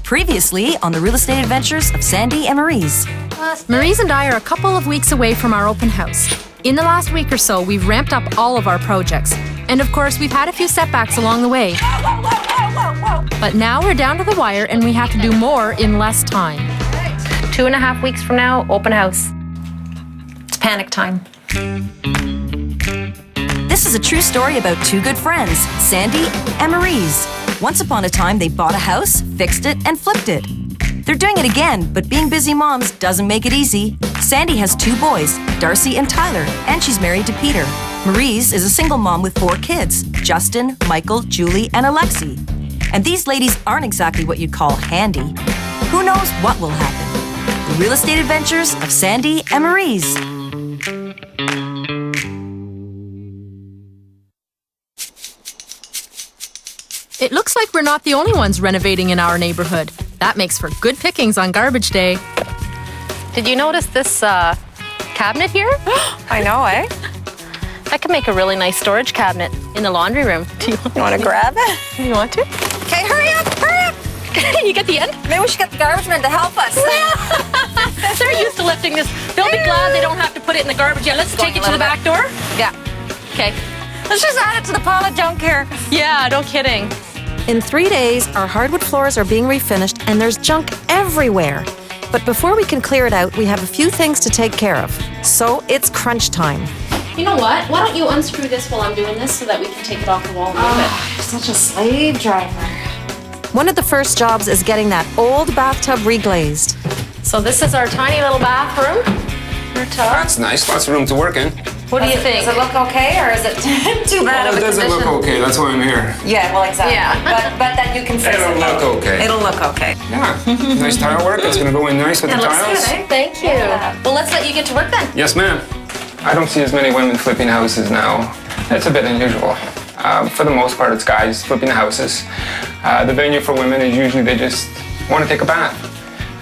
Previously on the real estate adventures of Sandy and Maryse. Maryse and I are a couple of weeks away from our open house. In the last week or so, we've ramped up all of our projects. And of course, we've had a few setbacks along the way. But now we're down to the wire and we have to do more in less time. 2.5 weeks from now, open house. It's panic time. This is a true story about two good friends, Sandy and Maryse. Once upon a time, they bought a house, fixed it, and flipped it. They're doing it again, but being busy moms doesn't make it easy. Sandy has 2 boys, Darcy and Tyler, and she's married to Peter. Maryse is a single mom with 4 kids, Justin, Michael, Julie, and Alexi. And these ladies aren't exactly what you'd call handy. Who knows what will happen? The real estate adventures of Sandy and Maryse. It looks like we're not the only ones renovating in our neighborhood. That makes for good pickings on garbage day. Did you notice this cabinet here? I know, eh? That could make a really nice storage cabinet in the laundry room. Do you Want to grab it? You want to? Okay, hurry up, hurry up. You get the end? Maybe we should get the garbage man to help us. They're used to lifting this. They'll be glad they don't have to put it in the garbage. Yeah, let's take it to the back door. Yeah. Okay. Let's just add it to the pile of junk here. Yeah, no kidding. In 3 days, our hardwood floors are being refinished and there's junk everywhere. But before we can clear it out, we have a few things to take care of. So it's crunch time. You know what? Why don't you unscrew this while I'm doing this so that we can take it off the wall and move it? You're such a slave driver. One of the first jobs is getting that old bathtub reglazed. So this is our tiny little bathroom. Our tub. That's nice. Lots of room to work in. What do you think? Does it look okay, or is it too bad Well, of it a doesn't condition? look okay. That's why I'm here. Yeah, well, exactly. Yeah. But that you can fix It'll it. look okay. It'll look okay. Yeah. Nice tile work. It's going to go in nice with the tiles. Thank you. Well, let's let you get to work then. Yes, ma'am. I don't see as many women flipping houses now. It's a bit unusual. For the most part, it's guys flipping the houses. The venue for women is usually they just want to take a bath.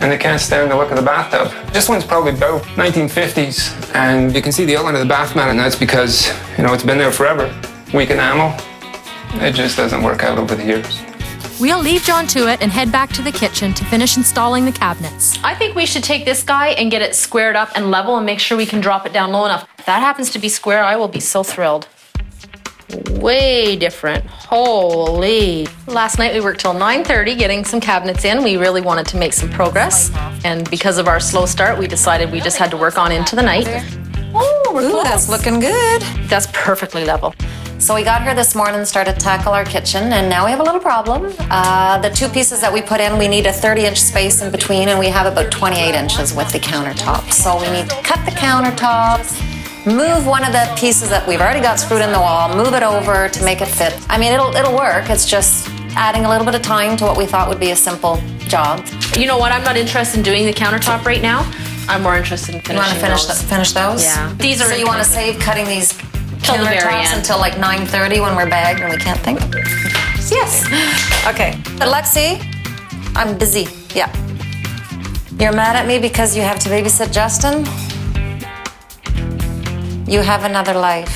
And they can't stand the look of the bathtub. This one's probably about 1950s, and you can see the outline of the bath mat, and that's because, it's been there forever. Weak enamel. It just doesn't work out over the years. We'll leave John to it and head back to the kitchen to finish installing the cabinets. I think we should take this guy and get it squared up and level and make sure we can drop it down low enough. If that happens to be square, I will be so thrilled. Way different. Holy. Last night we worked till 9:30 getting some cabinets in. We really wanted to make some progress. And because of our slow start, we decided we just had to work on into the night. Oh, we're Ooh, close. that's looking good. That's perfectly level. So we got here this morning and started to tackle our kitchen, and now we have a little problem. The 2 pieces that we put in, we need a 30-inch space in between, and we have about 28 inches with the countertop. So we need to cut the countertops, move one of the pieces that we've already got screwed in the wall, move it over to make it fit. I mean, it'll work. It's just adding a little bit of time to what we thought would be a simple job. You know what? I'm not interested in doing the countertop right now. I'm more interested in finishing You want to finish those? Yeah. These are So you want to save cutting these Till the very countertops end. until like 9:30 when we're bagged and we can't think? Yes. Okay. Alexi, I'm busy. Yeah. You're mad at me because you have to babysit Justin? You have another life.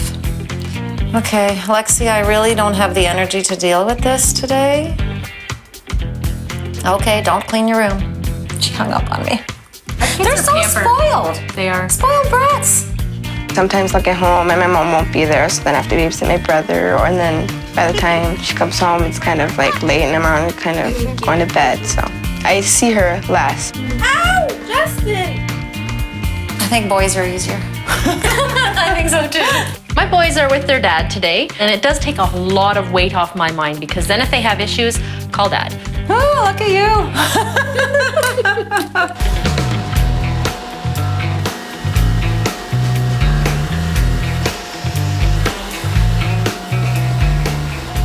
Okay, Alexi, I really don't have the energy to deal with this today. Okay, don't clean your room. She hung up on me. They're so spoiled. They are. Spoiled brats. Sometimes I'll get home and my mom won't be there, so then I have to babysit my brother, and then by the time she comes home, it's kind of like late and I'm on kind of going to bed, so I see her less. Ow, Justin! I think boys are easier. I think so too. My boys are with their dad today, and it does take a lot of weight off my mind because then if they have issues, call dad. Oh, look at you.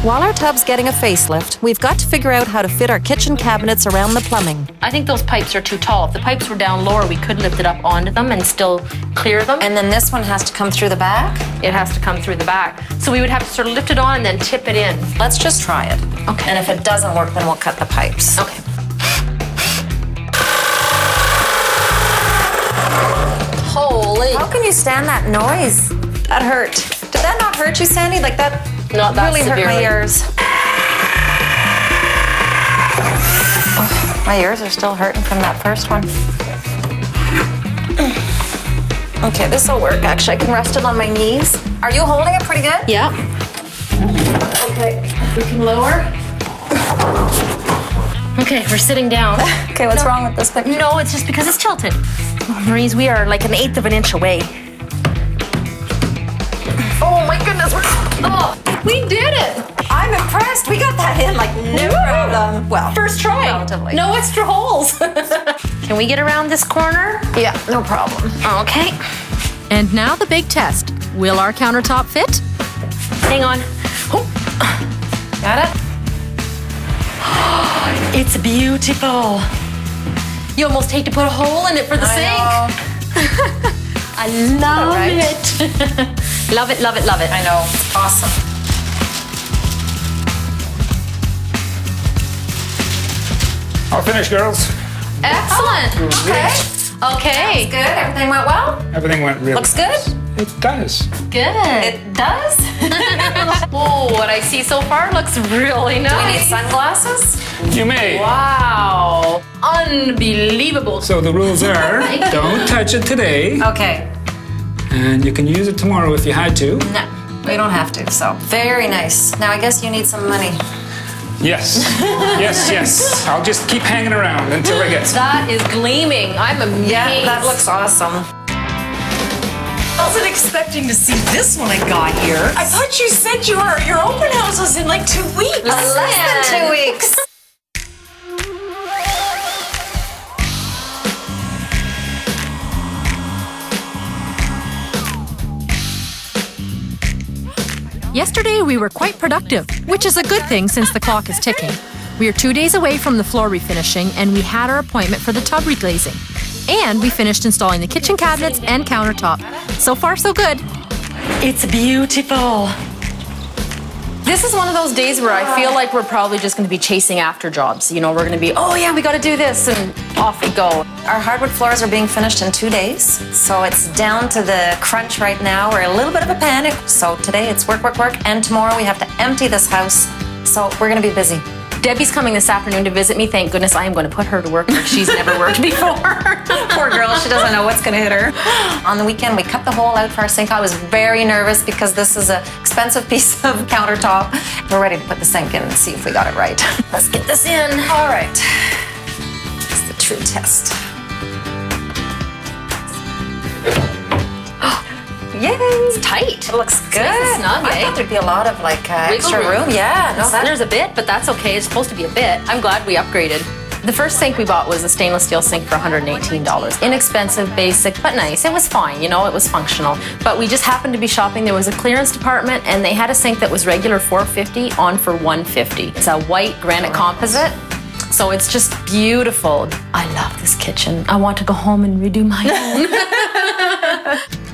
While our tub's getting a facelift, we've got to figure out how to fit our kitchen cabinets around the plumbing. I think those pipes are too tall. If the pipes were down lower, we could lift it up onto them and still clear them. And then this one has to come through the back? It has to come through the back. So we would have to sort of lift it on and then tip it in. Let's just try it. Okay. And if it doesn't work, then we'll cut the pipes. Okay. Holy. How can you stand that noise? That hurt. Did that not hurt you, Sandy? Like that Not that really hurt my severely. ears. My ears are still hurting from that first one. Okay, this will work. Actually, I can rest it on my knees. Are you holding it pretty good? Yeah. Okay, we can lower. Okay, we're sitting down. Okay, what's wrong with this picture? No, it's just because it's tilted. Maryse, we are like 1/8 of an inch away. Oh my goodness, We did it! I'm impressed. We got that in like no problem. Well, First try. relatively. No extra holes. Can we get around this corner? Yeah, no problem. Okay. And now the big test. Will our countertop fit? Hang on. Oh, Got it? it's beautiful. You almost hate to put a hole in it for the sink. I love right? it. Love it, love it, love it. I know. It's awesome. All finished, girls. Excellent. Okay. Okay. Good. Everything went well? Everything went really Looks good? It does. Good. It does? Oh, what I see so far looks really nice. Do we need sunglasses? You may. Wow. Unbelievable. So the rules are, don't touch it today, Okay. and you can use it tomorrow if you had to. No, we don't have to, so. Very nice. Now I guess you need some money. Yes. Yes. I'll just keep hanging around until I get some. That is gleaming. I'm amazed. Yeah, that looks awesome. I wasn't expecting to see this when I got here. I thought you said your open house was in like 2 weeks. Less than 2 weeks. Yesterday we were quite productive, which is a good thing since the clock is ticking. We are 2 days away from the floor refinishing and we had our appointment for the tub reglazing. And we finished installing the kitchen cabinets and countertop. So far so good. It's beautiful. This is one of those days where I feel like we're probably just going to be chasing after jobs. You know, we're going to be, oh yeah, we got to do this, and off we go. Our hardwood floors are being finished in 2 days, so it's down to the crunch right now. We're in a little bit of a panic. So today it's work, work, work, and tomorrow we have to empty this house. So we're going to be busy. Debbie's coming this afternoon to visit me. Thank goodness I am going to put her to work like she's never worked before. Poor girl, she doesn't know what's going to hit her. On the weekend, we cut the hole out for our sink. I was very nervous because this is an expensive piece of countertop. We're ready to put the sink in and see if we got it right. Let's get this in. All right. It's the true test. Yay! It's tight. It looks good. nice and snug, I eh? thought there'd be a lot of like Wiggle extra room. room. Yeah, no, There's a bit, but that's okay. It's supposed to be a bit. I'm glad we upgraded. The first sink we bought was a stainless steel sink for $118. Inexpensive, basic, but nice. It was fine, you know, it was functional. But we just happened to be shopping. There was a clearance department and they had a sink that was regular $450 on for $150. It's a white granite composite. So it's just beautiful. I love this kitchen. I want to go home and redo my own.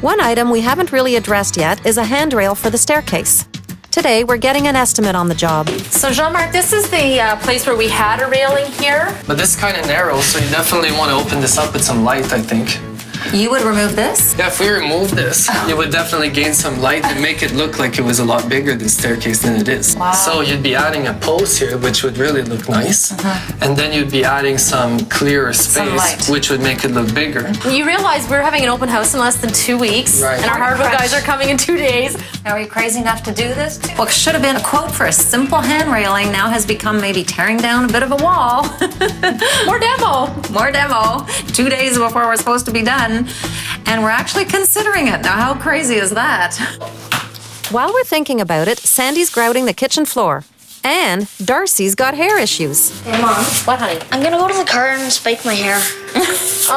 One item we haven't really addressed yet is a handrail for the staircase. Today, we're getting an estimate on the job. So Jean-Marc, this is the place where we had a railing here. But this is kind of narrow, so you definitely want to open this up with some light, I think. You would remove this? Yeah, if we remove this, you would definitely gain some light and make it look like it was a lot bigger than staircase than it is. Wow. So you'd be adding a post here, which would really look nice. And then you'd be adding some clearer Some light. space, which would make it look bigger. You realize we're having an open house in less than 2 weeks. Right. And our hardwood guys are coming in 2 days. Are we crazy enough to do this? What should have been a quote for a simple hand railing now has become maybe tearing down a bit of a wall. More demo. More demo. 2 days before we're supposed to be done. And we're actually considering it. Now, how crazy is that? While we're thinking about it, Sandy's grouting the kitchen floor. And Darcy's got hair issues. Hey, Mom. What, honey? I'm gonna go to the car and spike my hair.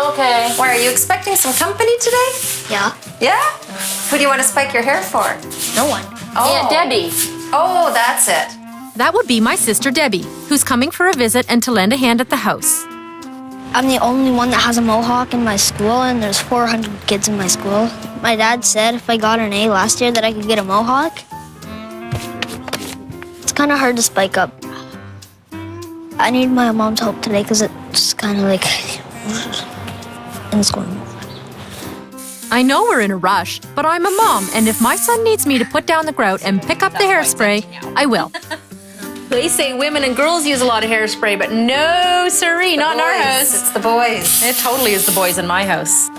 Okay. Why, are you expecting some company today? Yeah? Yeah? Who do you want to spike your hair for? No one. Aunt Debbie. Oh, that's it. That would be my sister Debbie, who's coming for a visit and to lend a hand at the house. I'm the only one that has a mohawk in my school, and there's 400 kids in my school. My dad said if I got an A last year that I could get a mohawk. It's kind of hard to spike up. I need my mom's help today because it's kind of like in school. I know we're in a rush, but I'm a mom, and if my son needs me to put down the grout and pick up the hairspray, I will. They say women and girls use a lot of hairspray, but no, siree, not in our house. It's the boys. It totally is the boys in my house.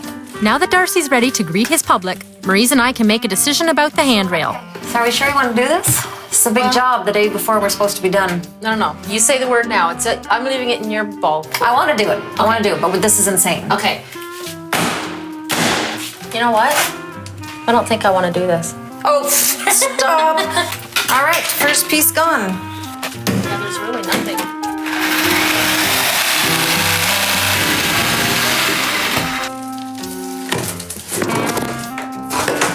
Now that Darcy's ready to greet his public, Maryse and I can make a decision about the handrail. So are we sure you want to do this? It's a big job the day before we're supposed to be done. No. You say the word now. I'm leaving it in your ball. I want to do it. I want to do it, but this is insane. Okay. You know what? I don't think I want to do this. Oh, stop. All right, first piece gone. Yeah, there's really nothing.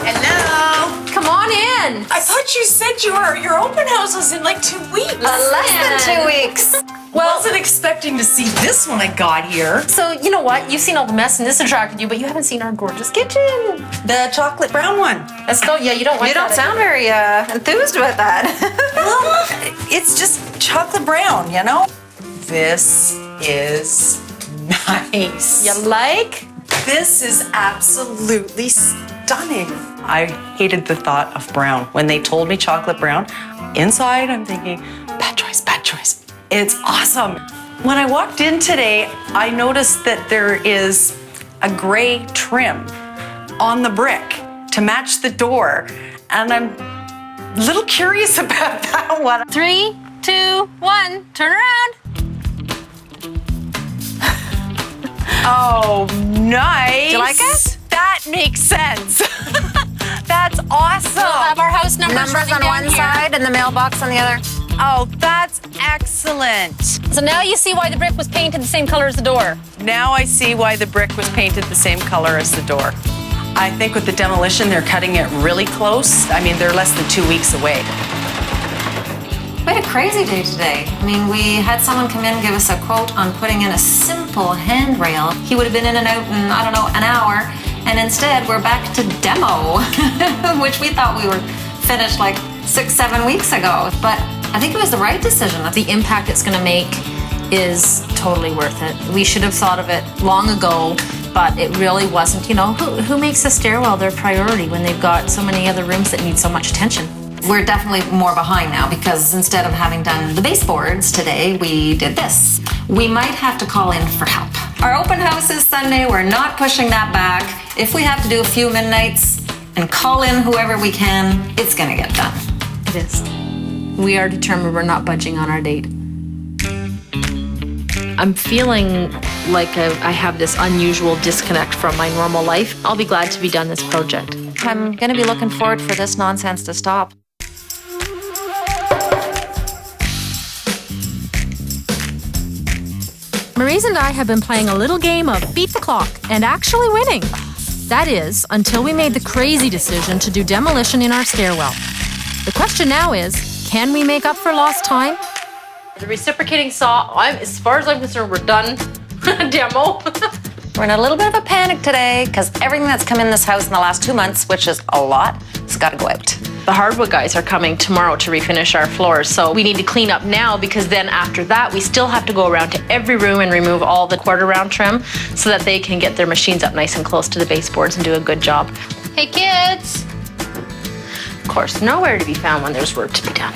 Hello. Come on in. I thought you said your open house was in like 2 weeks. Less than 2 weeks. Wasn't expecting to see this when I got here. So, you know what? You've seen all the mess and this attracted you, but you haven't seen our gorgeous kitchen. The chocolate brown one. Let's go. Yeah, you don't like You don't that, sound very enthused about that. Well, it's just chocolate brown, you know? This is nice. You like? This is absolutely stunning. I hated the thought of brown. When they told me chocolate brown, inside I'm thinking, bad choice, bad choice. It's awesome. When I walked in today, I noticed that there is a gray trim on the brick to match the door. And I'm a little curious about that one. 3, 2, 1, turn around. Oh, nice. Do you like it? That makes sense. That's awesome. We'll have our house numbers on one side and the mailbox on the other. Oh, that's excellent. So now you see why the brick was painted the same color as the door. Now I see why the brick was painted the same color as the door. I think with the demolition, they're cutting it really close. I mean, they're less than 2 weeks away. We had a crazy day today. I mean, we had someone come in and give us a quote on putting in a simple handrail. He would have been in and out in, I don't know, an hour. And instead, we're back to demo, which we thought we were finished like 6-7 weeks ago. But I think it was the right decision. The impact it's going to make is totally worth it. We should have thought of it long ago, but it really wasn't. You know, who makes a stairwell their priority when they've got so many other rooms that need so much attention? We're definitely more behind now because instead of having done the baseboards today, we did this. We might have to call in for help. Our open house is Sunday. We're not pushing that back. If we have to do a few midnights and call in whoever we can, it's gonna get done. It is. We are determined we're not budging on our date. I'm feeling like I have this unusual disconnect from my normal life. I'll be glad to be done this project. I'm gonna be looking forward for this nonsense to stop. Maryse and I have been playing a little game of beat the clock and actually winning. That is, until we made the crazy decision to do demolition in our stairwell. The question now is, can we make up for lost time? The reciprocating saw, as far as I'm concerned, we're done. Demo. We're in a little bit of a panic today because everything that's come in this house in the last 2 months, which is a lot, has got to go out. The hardwood guys are coming tomorrow to refinish our floors, so we need to clean up now because then after that, we still have to go around to every room and remove all the quarter round trim so that they can get their machines up nice and close to the baseboards and do a good job. Hey kids! Of course, nowhere to be found when there's work to be done.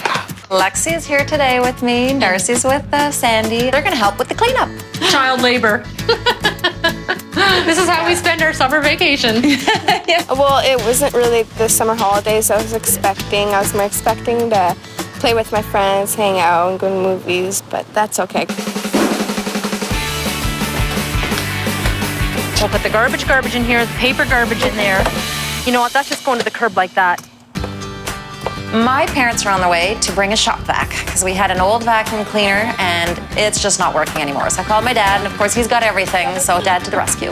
Lexi is here today with me. Darcy's with Sandy. They're going to help with the cleanup. Child labor. This is how we spend our summer vacation. Yeah. Well, it wasn't really the summer holidays I was expecting. I was more expecting to play with my friends, hang out, and go to movies, but that's okay. We'll put the garbage in here, the paper garbage in there. You know what, that's just going to the curb like that. My parents are on the way to bring a shop vac because we had an old vacuum cleaner and it's just not working anymore. So I called my dad and of course he's got everything, so Dad to the rescue.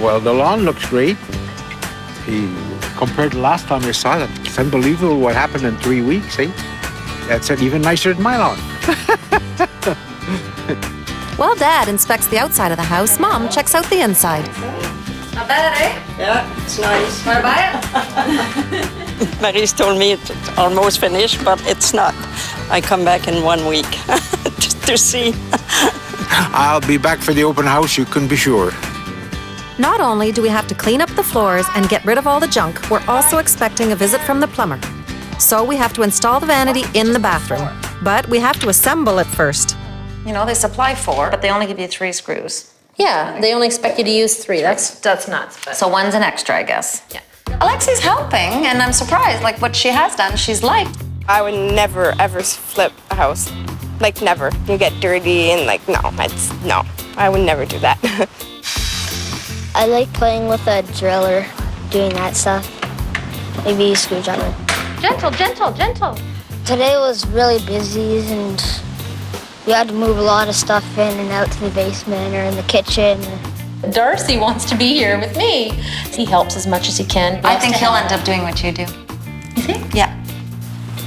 Well, the lawn looks great. Compared to last time I saw it, it's unbelievable what happened in 3 weeks, eh? That's even nicer than my lawn. While Dad inspects the outside of the house, Mom checks out the inside. Not bad, eh? Yeah, it's nice. Want to buy it? Maryse told me it's almost finished, but it's not. I come back in 1 week just to see. I'll be back for the open house, you can be sure. Not only do we have to clean up the floors and get rid of all the junk, we're also expecting a visit from the plumber. So we have to install the vanity in the bathroom. But we have to assemble it first. You know, they supply 4, but they only give you 3 screws. Yeah, they only expect you to use 3. That's nuts. But. So 1's an extra, I guess. Yeah. Alexi's helping, and I'm surprised. Like, what she has done, she's liked. I would never, ever flip a house. Like, never. You get dirty and, like, no. I would never do that. I like playing with a driller, doing that stuff. Maybe a screwdriver. Gentle, gentle, gentle. Today was really busy and we had to move a lot of stuff in and out to the basement or in the kitchen. Darcy wants to be here with me. He helps as much as he can. I think he'll end up doing what you do. You think? Yeah.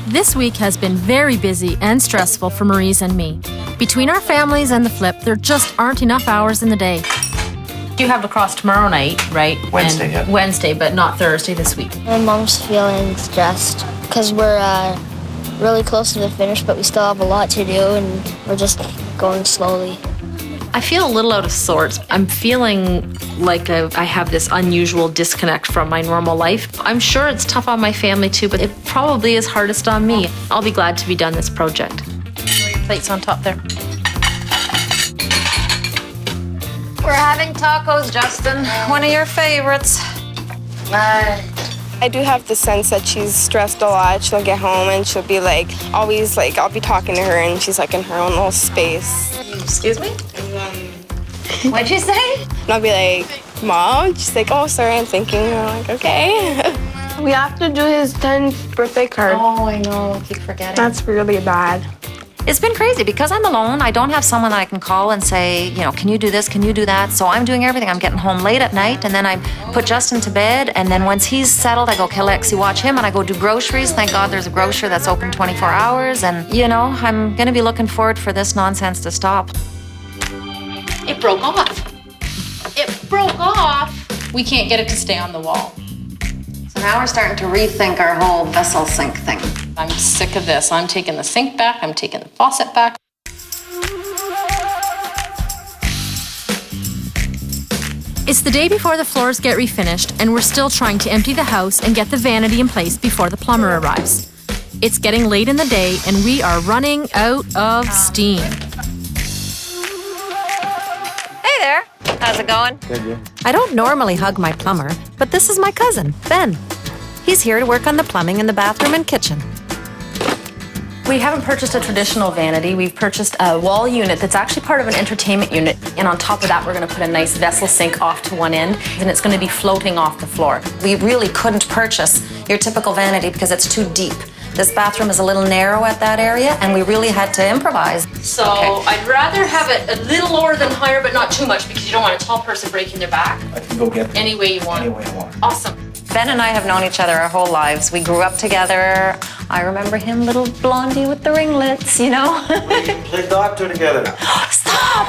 This week has been very busy and stressful for Maryse and me. Between our families and the flip, there just aren't enough hours in the day. You have lacrosse tomorrow night, right? Wednesday, yeah. Wednesday, but not Thursday this week. My mom's feeling stressed because we're really close to the finish, but we still have a lot to do and we're just going slowly. I feel a little out of sorts. I'm feeling like I have this unusual disconnect from my normal life. I'm sure it's tough on my family too, but it probably is hardest on me. I'll be glad to be done this project. Plates on top there. We're having tacos, Justin. One of your favorites. I do have the sense that she's stressed a lot. She'll get home and she'll be like, always like, I'll be talking to her and she's like in her own little space. Excuse me? What'd you say? And I'll be like, Mom? She's like, oh, sorry, I'm thinking. And I'm like, okay. We have to do his 10th birthday card. Oh, I know. I keep forgetting. That's really bad. It's been crazy because I'm alone. I don't have someone that I can call and say, you know, can you do this? Can you do that? So I'm doing everything. I'm getting home late at night and then I put Justin to bed. And then once he's settled, I go, okay, Lexi, watch him. And I go do groceries. Thank God there's a grocer that's open 24 hours. And, you know, I'm going to be looking forward for this nonsense to stop. It broke off. It broke off. We can't get it to stay on the wall. So now we're starting to rethink our whole vessel sink thing. I'm sick of this. I'm taking the sink back. I'm taking the faucet back. It's the day before the floors get refinished, and we're still trying to empty the house and get the vanity in place before the plumber arrives. It's getting late in the day, and we are running out of steam. Hey there. How's it going? I don't normally hug my plumber, but this is my cousin, Ben. He's here to work on the plumbing in the bathroom and kitchen. We haven't purchased a traditional vanity. We've purchased a wall unit that's actually part of an entertainment unit. And on top of that, we're going to put a nice vessel sink off to one end, and it's going to be floating off the floor. We really couldn't purchase your typical vanity because it's too deep. This bathroom is a little narrow at that area, and we really had to improvise. So I'd rather have it a little lower than higher, but not too much, because you don't want a tall person breaking their back. I can go get Any way you want. Any way I want. Awesome. Ben and I have known each other our whole lives. We grew up together. I remember him, little blondie with the ringlets, you know? We play doctor together now. Stop!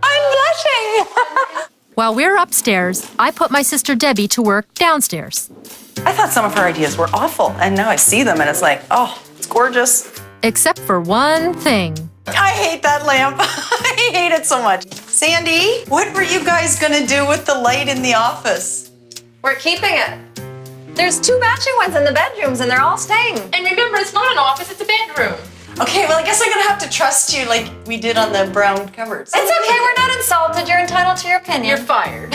I'm blushing! While we're upstairs, I put my sister Debbie to work downstairs. I thought some of her ideas were awful, and now I see them and it's like, oh, it's gorgeous. Except for one thing. I hate that lamp. I hate it so much. Sandy, what were you guys gonna do with the light in the office? We're keeping it. There's 2 matching ones in the bedrooms and they're all staying. And remember, it's not an office, it's a bedroom. Okay, well, I guess I'm gonna have to trust you like we did on the brown cupboards. It's okay, we're not insulted. You're entitled to your opinion. You're fired.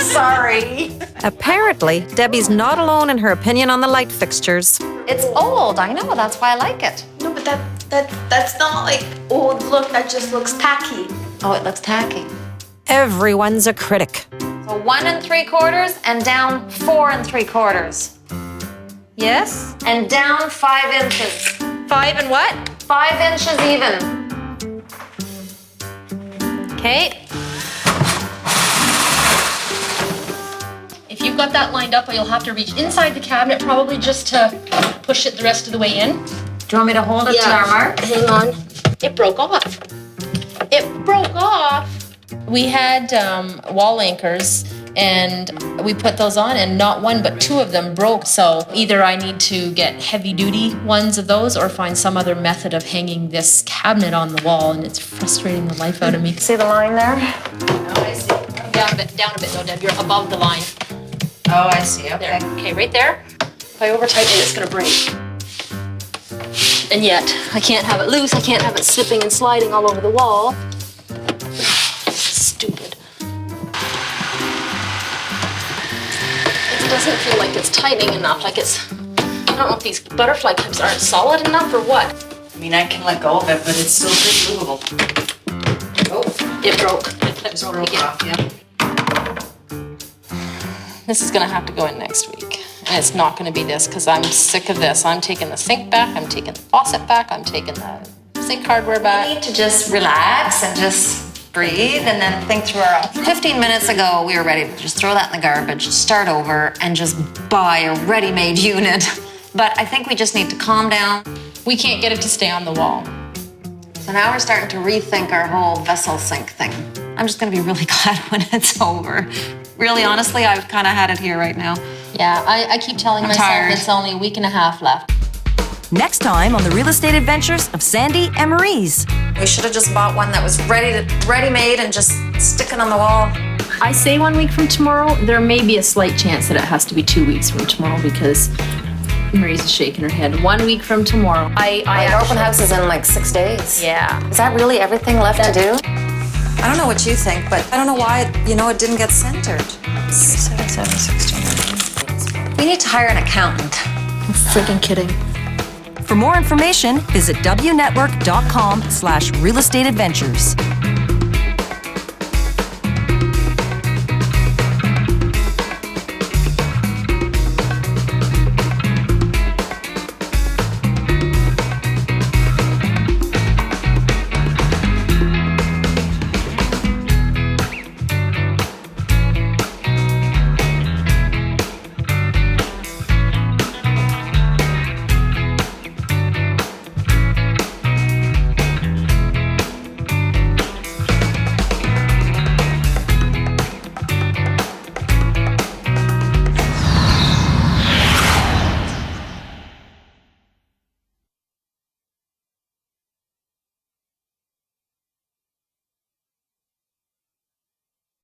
Sorry. Apparently, Debbie's not alone in her opinion on the light fixtures. It's old, I know, that's why I like it. No, but that's not like old look, that just looks tacky. Oh, it looks tacky. Everyone's a critic. So 1 3/4 and down 4 3/4. Yes? And down 5 inches. 5 and what? 5 inches even. Okay. If you've got that lined up, you'll have to reach inside the cabinet, probably just to push it the rest of the way in. Do you want me to hold it to our mark? Hang on. It broke off. It broke off. We had wall anchors, and we put those on, and not one but 2 of them broke. So either I need to get heavy-duty ones of those or find some other method of hanging this cabinet on the wall, and it's frustrating the life out of me. See the line there? Oh, I see. Down a bit, no, Deb. You're above the line. Oh, I see. Okay. There. Okay, right there. If I over-tighten it, it's going to break. And yet, I can't have it loose. I can't have it slipping and sliding all over the wall. Stupid. It doesn't feel like it's tightening enough. Like it's, I don't know if these butterfly clips aren't solid enough or what. I mean, I can let go of it, but it's still pretty movable. Oh, it broke. The clips broke again. Off, yeah. This is gonna have to go in next week. And it's not gonna be this, because I'm sick of this. I'm taking the sink back, I'm taking the faucet back, I'm taking the sink hardware back. We need to just relax and just breathe and then think through our options. 15 minutes ago, we were ready to just throw that in the garbage, start over, and just buy a ready-made unit. But I think we just need to calm down. We can't get it to stay on the wall. So now we're starting to rethink our whole vessel sink thing. I'm just gonna be really glad when it's over. Really, honestly, I've kind of had it here right now. Yeah, I keep telling myself tired. it's only a week and a half left. Next time on the real estate adventures of Sandy and Maryse. We should have just bought one that was ready-made and just stick it on the wall. I say 1 week from tomorrow. There may be a slight chance that it has to be 2 weeks from tomorrow because Maryse is shaking her head. 1 week from tomorrow. Our open house is in like 6 days. Yeah. Is that really everything left to do? I don't know what you think, but I don't know why it didn't get centered. 7, 16. We need to hire an accountant. I'm freaking kidding. For more information, visit wnetwork.com/realestateadventures.